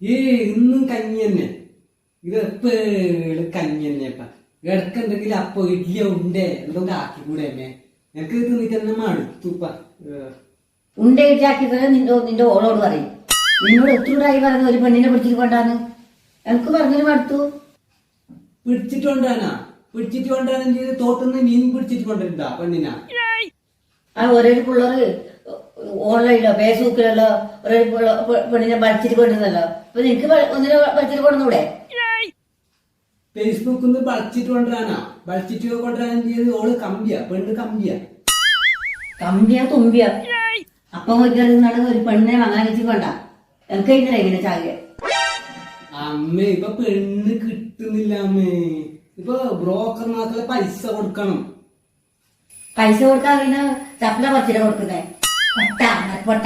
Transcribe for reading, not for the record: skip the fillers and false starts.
ഇന്നും കഞ്ഞി തന്നെ. ഇത് എപ്പോഴും കഞ്ഞി തന്നെയപ്പ. ഇടക്ക് എന്തെങ്കിലും അപ്പൊ ഇഡ്ലിയ ഉണ്ടേ എന്തെങ്കിലും ആക്കിക്കൂടെ അമ്മേ? എനിക്ക് തിന്നിട്ട് തന്നെ മടുത്തുപ്പ. ഉണ്ട ഇട്ടാക്കിയത് നിന്റെ ഓളോട് പറയും. നിന്നോട് എത്രൂടായി പറഞ്ഞു ഒരു പെണ്ണിനെ പിടിച്ചിട്ട് കൊണ്ടാന്ന്. എനിക്ക് പറഞ്ഞൊരു മടുത്തു. പിടിച്ചിട്ട് കൊണ്ടാനാ? പിടിച്ചിട്ട് കൊണ്ടാനും ചെയ്ത് തോട്ടുന്ന് മീൻ പിടിച്ചിട്ട് കൊണ്ടിരുന്നാ പെണ്ണിനാ? ആ ഓരോരു പിള്ളേര് ഓൺലൈനിലോ ഫേസ്ബുക്കിലല്ലോ ഓരോ പെണ്ണിനെ പഠിച്ചിട്ട് കൊണ്ടിരുന്നല്ലോ. അപ്പൊ നിനക്ക് ഒന്നിനെ പഠിച്ചിട്ട് കൊണ്ടുകൂടെ? ഫേസ്ബുക്കിൽ പഠിച്ചിട്ട് കൊണ്ടുവരാനാ? പഠിച്ചിട്ട് കൊണ്ടുവരാനും ചെയ്ത് ഓള് കമ്പിയാ, പെണ്ണ് കമ്പിയാ. കമ്പിയാ തുമ്പിയാ? അപ്പൊ നോക്കിയാൽ ഒരു പെണ്ണിനെ വാങ്ങാൻ വെച്ച് കൊണ്ട എനിക്ക് കഴിഞ്ഞാൽ ഇങ്ങനെ ചാകിയ അമ്മേ. ഇപ്പൊ പെണ്ണ് കിട്ടുന്നില്ല അമ്മേ. ഇപ്പൊ ബ്രോക്കർമാർക്കുള്ള പൈസ കൊടുക്കണം. പൈസ കൊടുക്കാൻ പിന്നെ ചപ്പല പച്ചില കൊടുക്കുന്നേ പൊട്ട പൊട്ട